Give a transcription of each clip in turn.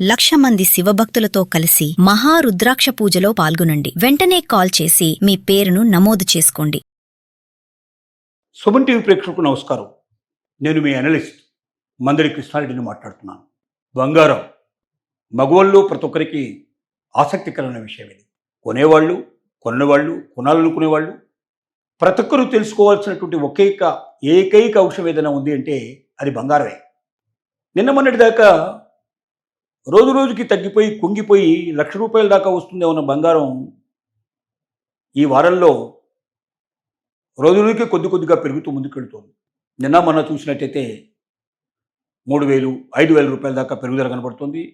1,00,000 మంది శివభక్తులతో కలిసి మహారుద్రాక్ష పూజలో పాల్గొనండి. వెంటనే కాల్ చేసి మీ పేరును నమోదు చేసుకోండి. సుమన్ టీవీ ప్రేక్షకులకు నమస్కారం. నేను మీ అనలిస్ట్ మందడి కృష్ణారెడ్డిని మాట్లాడుతున్నాను. బంగారం మగవాళ్ళు ప్రతి ఒక్కరికి ఆసక్తికరమైన విషయం ఇది. కొనేవాళ్ళు, కొన్నవాళ్ళు, కొనాలనుకునేవాళ్ళు ప్రతి ఒక్కరూ తెలుసుకోవాల్సినటువంటి ఏకైక అంశం ఏదైనా ఉంది అంటే అది బంగారమే. నిన్న మొన్నటి దాకా రోజు రోజుకి తగ్గిపోయి కుంగిపోయి ₹1,00,000 దాకా వస్తుందే ఉన్న బంగారం ఈ వారంలో రోజు రోజుకి కొద్దిగా పెరుగుతూ ముందుకెళ్తుంది. నిన్న మొన్న చూసినట్టయితే 3,000, ₹5,000 దాకా పెరుగుదల కనబడుతుంది.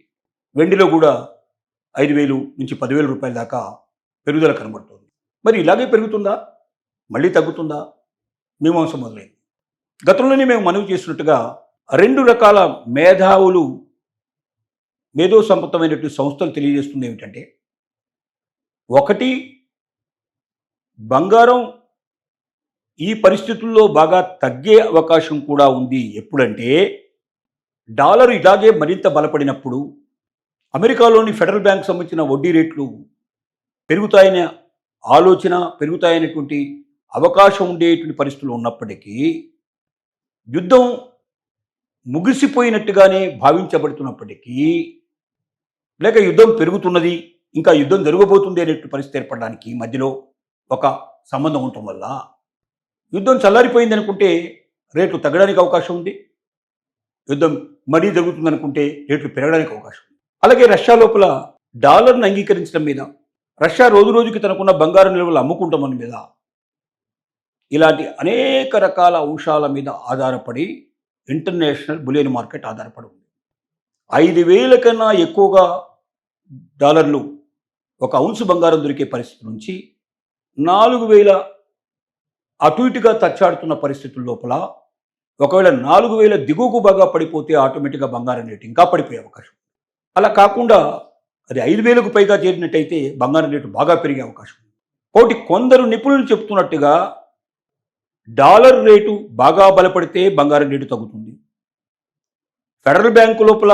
వెండిలో కూడా 5,000 నుంచి ₹10,000 దాకా పెరుగుదల కనబడుతుంది. మరి ఇలాగే పెరుగుతుందా, మళ్ళీ తగ్గుతుందా? మీమాంస మొదలైంది. గతంలోనే మేము మనవి చేసినట్టుగా 2 రకాల మేధో సంపన్నమైనటువంటి సంస్థలు తెలియజేస్తుంది ఏమిటంటే, ఒకటి, బంగారం ఈ పరిస్థితుల్లో బాగా తగ్గే అవకాశం కూడా ఉంది. ఎప్పుడంటే డాలర్ ఇలాగే మరింత బలపడినప్పుడు, అమెరికాలోని ఫెడరల్ బ్యాంక్ సంబంధించిన వడ్డీ రేట్లు పెరుగుతాయనే ఆలోచన, పెరుగుతాయనేటువంటి అవకాశం ఉండేటువంటి పరిస్థితులు ఉన్నప్పటికీ, యుద్ధం ముగిసిపోయినట్టుగానే భావించబడుతున్నప్పటికీ, లేక యుద్ధం పెరుగుతున్నది, ఇంకా యుద్ధం జరగబోతుంది అనేటువంటి పరిస్థితి ఏర్పడడానికి మధ్యలో ఒక సంబంధం ఉండటం వల్ల యుద్ధం చల్లారిపోయింది అనుకుంటే రేట్లు తగ్గడానికి అవకాశం ఉంది. యుద్ధం మరీ జరుగుతుంది అనుకుంటే రేట్లు పెరగడానికి అవకాశం ఉంది. అలాగే రష్యా లోపల డాలర్ను అంగీకరించడం మీద, రష్యా రోజు రోజుకి తనకున్న బంగారు నిల్వలు అమ్ముకుంటామని మీద, ఇలాంటి అనేక రకాల అంశాల మీద ఆధారపడి ఇంటర్నేషనల్ బులియన్ మార్కెట్ ఆధారపడి ఉంది. 5,000 కన్నా ఎక్కువగా డాలర్లు ఒక ఔన్సు బంగారం దొరికే పరిస్థితి నుంచి 4,000 అటు ఇటుగా తచ్చాడుతున్న పరిస్థితుల లోపల, ఒకవేళ 4,000 దిగువకు బాగా పడిపోతే ఆటోమేటిక్గా బంగారం రేటు ఇంకా పడిపోయే అవకాశం. అలా కాకుండా అది 5,000కు పైగా చేరినట్టయితే బంగారం రేటు బాగా పెరిగే అవకాశం ఉంది. కాబట్టి కొందరు నిపుణులు చెప్తున్నట్టుగా డాలర్ రేటు బాగా బలపడితే బంగారం రేటు తగ్గుతుంది. ఫెడరల్ బ్యాంకు లోపల,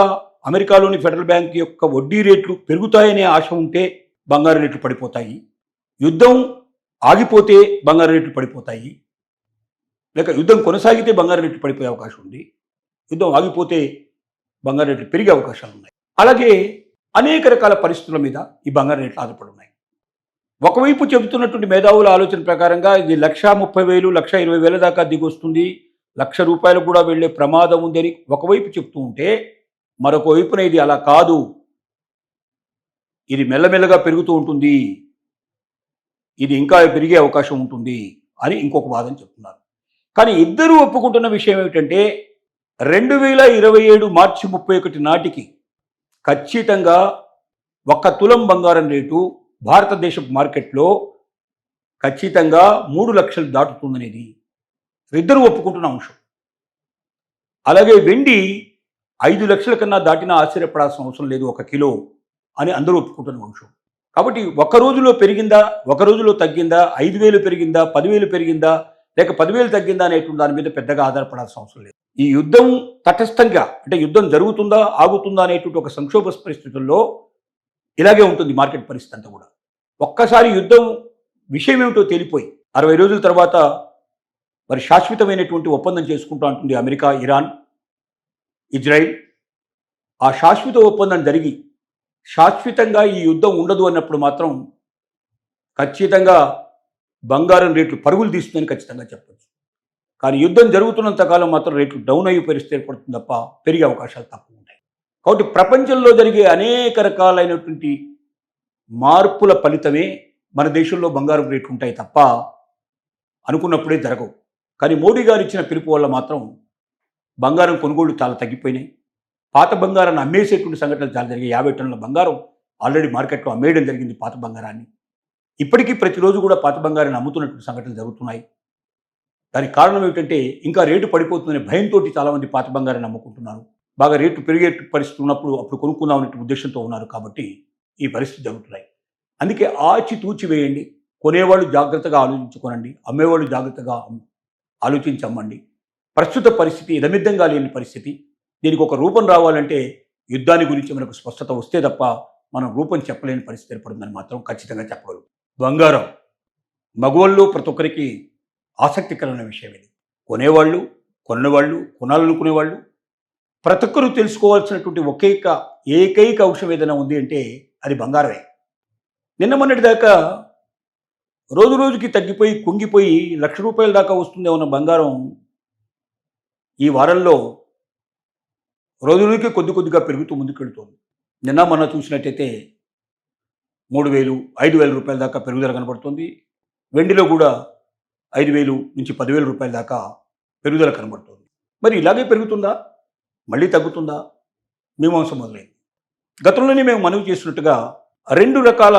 అమెరికాలోని ఫెడరల్ బ్యాంక్ యొక్క వడ్డీ రేట్లు పెరుగుతాయనే ఆశ ఉంటే బంగారు రేట్లు పడిపోతాయి. యుద్ధం ఆగిపోతే బంగారు రేట్లు పడిపోతాయి. లేక యుద్ధం కొనసాగితే బంగారు రేట్లు పడిపోయే అవకాశం ఉంది. యుద్ధం ఆగిపోతే బంగారు రేట్లు పెరిగే అవకాశాలు ఉన్నాయి. అలాగే అనేక రకాల పరిస్థితుల మీద ఈ బంగారు రేట్లు ఆధారపడి ఉన్నాయి. ఒకవైపు చెబుతున్నటువంటి మేధావుల ఆలోచన ప్రకారంగా ఇది 1,30,000, 1,20,000 దాకా దిగొస్తుంది, ₹1,00,000 కూడా వెళ్లే ప్రమాదం ఉందని ఒకవైపు చెప్తూ ఉంటే, మరొక వైపున ఇది అలా కాదు, ఇది మెల్లమెల్లగా పెరుగుతూ ఉంటుంది, ఇది ఇంకా పెరిగే అవకాశం ఉంటుంది అని ఇంకొక వాదన చెప్తున్నారు. కానీ ఇద్దరూ ఒప్పుకుంటున్న విషయం ఏమిటంటే, 2027 మార్చి 31 నాటికి ఖచ్చితంగా 1 తులం బంగారం రేటు భారతదేశపు మార్కెట్లో ఖచ్చితంగా 3 లక్షలు దాటుతుందనేది ఇద్దరు ఒప్పుకుంటున్న అంశం. అలాగే వెండి 5 లక్షల కన్నా దాటినా ఆశ్చర్యపడాల్సిన అవసరం లేదు 1 కిలో అని అందరూ ఒప్పుకుంటున్న అంశం. కాబట్టి ఒక రోజులో పెరిగిందా, ఒక రోజులో తగ్గిందా, 5,000 పెరిగిందా, 10,000 పెరిగిందా, లేక 10,000 తగ్గిందా అనేటువంటి దాని మీద పెద్దగా ఆధారపడాల్సిన అవసరం లేదు. ఈ యుద్ధం తటస్థంగా, అంటే యుద్ధం జరుగుతుందా ఆగుతుందా అనేటువంటి ఒక సంక్షోభ పరిస్థితుల్లో ఇలాగే ఉంటుంది మార్కెట్ పరిస్థితి అంతా కూడా. ఒక్కసారి యుద్ధం విషయం ఏమిటో తేలిపోయి 60 రోజుల తర్వాత మరి శాశ్వతమైనటువంటి ఒప్పందం చేసుకుంటూ ఉంటుంది అమెరికా, ఇరాన్, ఇజ్రాయిల్. ఆ శాశ్వత ఒప్పందం జరిగి శాశ్వతంగా ఈ యుద్ధం ఉండదు అన్నప్పుడు మాత్రం ఖచ్చితంగా బంగారం రేట్లు పరుగులు తీస్తుందని ఖచ్చితంగా చెప్పచ్చు. కానీ యుద్ధం జరుగుతున్నంత కాలం మాత్రం రేట్లు డౌన్ అయ్యే పరిస్థితి ఏర్పడుతుంది తప్ప పెరిగే అవకాశాలు తక్కువ ఉంటాయి. కాబట్టి ప్రపంచంలో జరిగే అనేక రకాలైనటువంటి మార్పుల ఫలితమే మన దేశంలో బంగారం రేట్లు ఉంటాయి తప్ప అనుకున్నప్పుడే జరగవు. కానీ మోడీ గారు ఇచ్చిన పిలుపు వల్ల మాత్రం బంగారం కొనుగోళ్లు చాలా తగ్గిపోయినాయి. పాత బంగారాన్ని అమ్మేసేటువంటి సంఘటనలు చాలా జరిగాయి. 50 టన్నుల బంగారం ఆల్రెడీ మార్కెట్లో అమ్మేయడం జరిగింది పాత బంగారాన్ని. ఇప్పటికీ ప్రతిరోజు కూడా పాత బంగారాన్ని అమ్ముతున్నటువంటి సంఘటనలు జరుగుతున్నాయి. దానికి కారణం ఏమిటంటే, ఇంకా రేటు పడిపోతుందనే భయంతో చాలామంది పాత బంగారాన్ని అమ్ముకుంటున్నారు. బాగా రేటు పెరిగే పరిస్థితి ఉన్నప్పుడు అప్పుడు కొనుక్కుందాం అనే ఉద్దేశంతో ఉన్నారు. కాబట్టి ఈ పరిస్థితి జరుగుతున్నాయి. అందుకే ఆచితూచి వేయండి. కొనేవాళ్ళు జాగ్రత్తగా ఆలోచించుకోనండి, అమ్మేవాళ్ళు జాగ్రత్తగా ఆలోచించి అమ్మండి. ప్రస్తుత పరిస్థితి ఇదమిద్దంగా లేని పరిస్థితి. దీనికి ఒక రూపం రావాలంటే యుద్ధాన్ని గురించి మనకు స్పష్టత వస్తే తప్ప మనం రూపం చెప్పలేని పరిస్థితి ఏర్పడుతుందని మాత్రం ఖచ్చితంగా చెప్పగలం. బంగారం మగవాళ్ళు ప్రతి ఒక్కరికి ఆసక్తికరమైన విషయం ఇది. కొనేవాళ్ళు, కొన్నవాళ్ళు, కొనాలనుకునేవాళ్ళు ప్రతి ఒక్కరూ తెలుసుకోవాల్సినటువంటి ఏకైక అంశం ఏదైనా ఉంది అంటే అది బంగారమే. నిన్న మొన్నటి దాకా రోజు రోజుకి తగ్గిపోయి కుంగిపోయి ₹1,00,000 దాకా వస్తుందే ఉన్న బంగారం ఈ వారంలో రోజు రోజుకి కొద్దిగా పెరుగుతూ ముందుకెళ్తోంది. నిన్న మొన్న చూసినట్టయితే 3,000, ₹5,000 దాకా పెరుగుదల కనబడుతుంది. వెండిలో కూడా 5,000 నుంచి ₹10,000 దాకా పెరుగుదల కనబడుతుంది. మరి ఇలాగే పెరుగుతుందా, మళ్ళీ తగ్గుతుందా? మీమాంస మొదలైంది. గతంలోనే మేము మనవి చేసినట్టుగా 2 రకాల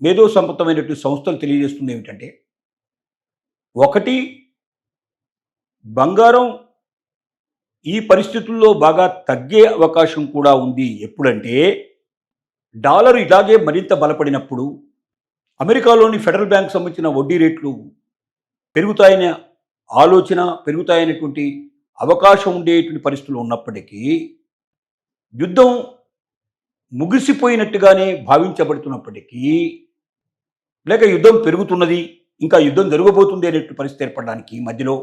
మేధో సంపత్తమైనటువంటి సంస్థలు తెలియజేస్తుంది ఏమిటంటే, ఒకటి బంగారం ఈ పరిస్థితుల్లో బాగా తగ్గే అవకాశం కూడా ఉంది. ఎప్పుడంటే డాలర్ ఇలాగే మరింత బలపడినప్పుడు అమెరికాలోని ఫెడరల్ బ్యాంక్ సంబంధించిన వడ్డీ రేట్లు పెరుగుతాయనే ఆలోచన, పెరుగుతాయనేటువంటి అవకాశం ఉండేటువంటి పరిస్థితులు ఉన్నప్పటికీ యుద్ధం ముగిసిపోయినట్టుగానే భావించబడుతున్నప్పటికీ, లేక యుద్ధం పెరుగుతున్నది, ఇంకా యుద్ధం జరగబోతుంది అనేటువంటి పరిస్థితి ఏర్పడడానికి మధ్యలో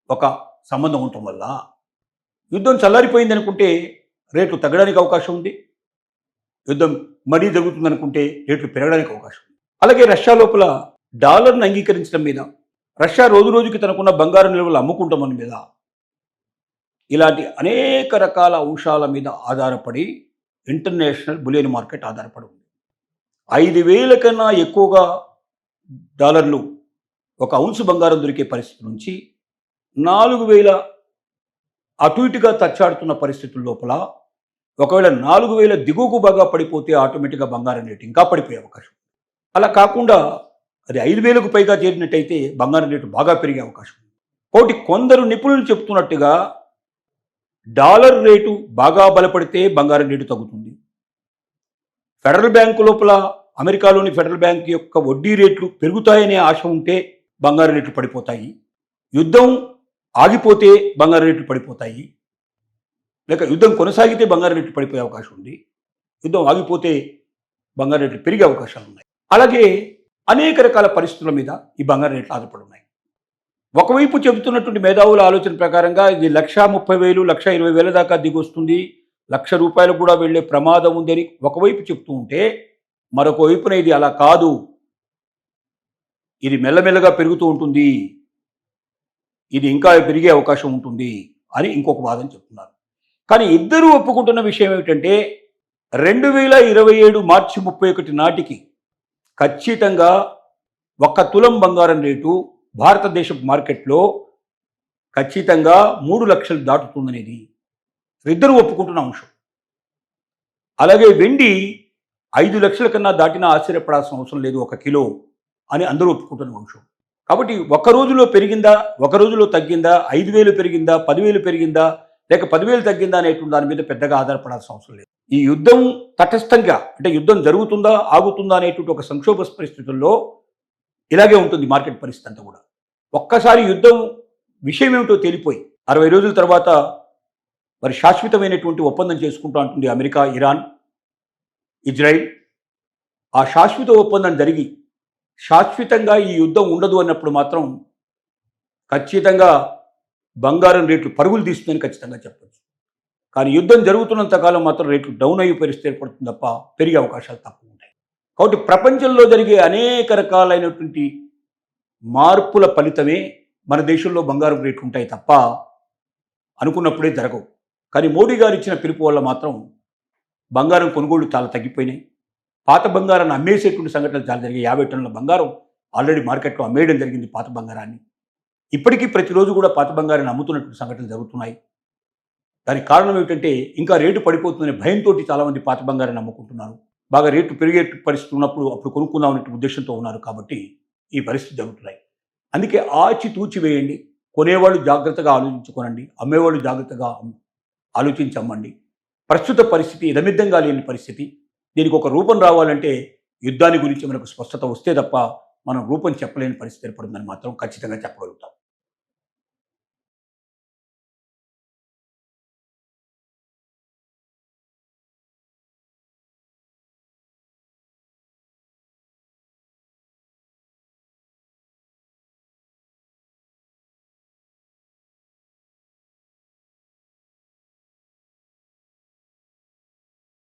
ఒక సంబంధం ఉండటం వల్ల యుద్ధం చల్లారిపోయింది అనుకుంటే రేట్లు తగ్గడానికి అవకాశం ఉంది. యుద్ధం మరీ జరుగుతుంది అనుకుంటే రేట్లు పెరగడానికి అవకాశం ఉంది. అలాగే రష్యా లోపల డాలర్ను అంగీకరించడం మీద, రష్యా రోజు రోజుకి తనకున్న బంగారు నిల్వలు అమ్ముకుంటామని మీద, ఇలాంటి అనేక రకాల అంశాల మీద ఆధారపడి ఇంటర్నేషనల్ బులియన్ మార్కెట్ ఆధారపడి ఉంది. 5,000 కన్నా ఎక్కువగా డాలర్లు ఒక ఔన్సు బంగారం దొరికే పరిస్థితి నుంచి 4,000 అటు ఇటుగా తచ్చాడుతున్న పరిస్థితుల లోపల ఒకవేళ 4,000 దిగువకు బాగా పడిపోతే ఆటోమేటిక్గా బంగారం రేటు ఇంకా పడిపోయే అవకాశం. అలా కాకుండా అది 5,000కు పైగా చేరినట్టయితే బంగారం రేటు బాగా పెరిగే అవకాశం ఉంది. కాబట్టి కొందరు నిపుణులు చెప్తున్నట్టుగా డాలర్ రేటు బాగా బలపడితే బంగారం రేటు తగ్గుతుంది. ఫెడరల్ బ్యాంకు లోపల అమెరికాలోని ఫెడరల్ బ్యాంక్ యొక్క వడ్డీ రేట్లు పెరుగుతాయనే ఆశ ఉంటే బంగారం రేట్లు పడిపోతాయి. యుద్ధం ఆగిపోతే బంగారం రేట్లు పడిపోతాయి. లేక యుద్ధం కొనసాగితే బంగారం రేట్లు పడిపోయే అవకాశం ఉంది. యుద్ధం ఆగిపోతే బంగారం రేట్లు పెరిగే అవకాశాలు ఉన్నాయి. అలాగే అనేక రకాల పరిస్థితుల మీద ఈ బంగారం రేట్లు ఆధారపడి ఉన్నాయి. ఒకవైపు చెబుతున్నటువంటి మేధావుల ఆలోచన ప్రకారంగా ఇది 1,30,000, 1,20,000 దాకా దిగొస్తుంది, ₹1,00,000 కూడా వెళ్లే ప్రమాదం ఉందని ఒకవైపు చెప్తూ ఉంటే, మరొక వైపున ఇది అలా కాదు, ఇది మెల్లమెల్లగా పెరుగుతూ ఉంటుంది, ఇది ఇంకా పెరిగే అవకాశం ఉంటుంది అని ఇంకొక వాదన చెప్తున్నారు. కానీ ఇద్దరూ ఒప్పుకుంటున్న విషయం ఏమిటంటే 2027 మార్చి 31 నాటికి ఖచ్చితంగా 1 తులం బంగారం రేటు భారతదేశపు మార్కెట్లో ఖచ్చితంగా 3 లక్షలు దాటుతుందనేది ఇద్దరు ఒప్పుకుంటున్న అంశం. అలాగే వెండి 5 లక్షల కన్నా దాటినా ఆశ్చర్యపడాల్సిన అవసరం లేదు 1 కిలో అని అందరూ ఒప్పుకుంటున్న అంశం. కాబట్టి ఒక రోజులో పెరిగిందా, ఒక రోజులో తగ్గిందా, 5,000 పెరిగిందా, 10,000 పెరిగిందా, లేక 10,000 తగ్గిందా అనేటువంటి దాని మీద పెద్దగా ఆధారపడాల్సిన అవసరం లేదు. ఈ యుద్ధం తటస్థంగా, అంటే యుద్ధం జరుగుతుందా ఆగుతుందా అనేటువంటి ఒక సంక్షోభ పరిస్థితుల్లో ఇలాగే ఉంటుంది మార్కెట్ పరిస్థితి అంతా కూడా. ఒక్కసారి యుద్ధం విషయం ఏమిటో తేలిపోయి 60 రోజుల తర్వాత మరి శాశ్వతమైనటువంటి ఒప్పందం చేసుకుంటూ ఉంటుంది అమెరికా, ఇరాన్, ఇజ్రాయిల్. ఆ శాశ్వత ఒప్పందం జరిగి శాశ్వతంగా ఈ యుద్ధం ఉండదు అన్నప్పుడు మాత్రం ఖచ్చితంగా బంగారం రేట్లు పరుగులు తీస్తుందని ఖచ్చితంగా చెప్పచ్చు. కానీ యుద్ధం జరుగుతున్నంత కాలం మాత్రం రేట్లు డౌన్ అయ్యే పరిస్థితి ఏర్పడుతుంది తప్ప పెరిగే అవకాశాలు తక్కువ ఉంటాయి. కాబట్టి ప్రపంచంలో జరిగే అనేక రకాలైనటువంటి మార్పుల ఫలితమే మన దేశంలో బంగారం రేట్లు ఉంటాయి తప్ప అనుకున్నప్పుడే జరగవు. కానీ మోడీ గారు ఇచ్చిన పిలుపు వల్ల మాత్రం బంగారం కొనుగోళ్లు చాలా తగ్గిపోయినాయి. పాత బంగారాన్ని అమ్మేసేటువంటి సంఘటనలు చాలా జరిగాయి. 50 టన్నుల బంగారం ఆల్రెడీ మార్కెట్లో అమ్మేయడం జరిగింది పాత బంగారాన్ని. ఇప్పటికీ ప్రతిరోజు కూడా పాత బంగారాన్ని అమ్ముతున్నటువంటి సంఘటనలు జరుగుతున్నాయి. దానికి కారణం ఏమిటంటే ఇంకా రేటు పడిపోతుందనే భయంతో చాలామంది పాత బంగారాన్ని అమ్ముకుంటున్నారు. బాగా రేటు పెరిగే పరిస్థితి ఉన్నప్పుడు అప్పుడు కొనుక్కుందాం అనే ఉద్దేశంతో ఉన్నారు కాబట్టి ఈ పరిస్థితి జరుగుతున్నాయి. అందుకే ఆచితూచి వేయండి. కొనేవాళ్ళు జాగ్రత్తగా ఆలోచించుకోనండి, అమ్మేవాళ్ళు జాగ్రత్తగా ఆలోచించి అమ్మండి. ప్రస్తుత పరిస్థితి ఇదమిద్దంగా లేని పరిస్థితి. దీనికి ఒక రూపం రావాలంటే యుద్ధాన్ని గురించి మనకు స్పష్టత వస్తే తప్ప మనం రూపం చెప్పలేని పరిస్థితి ఏర్పడుతుందని మాత్రం ఖచ్చితంగా చెప్పగలుగుతాం.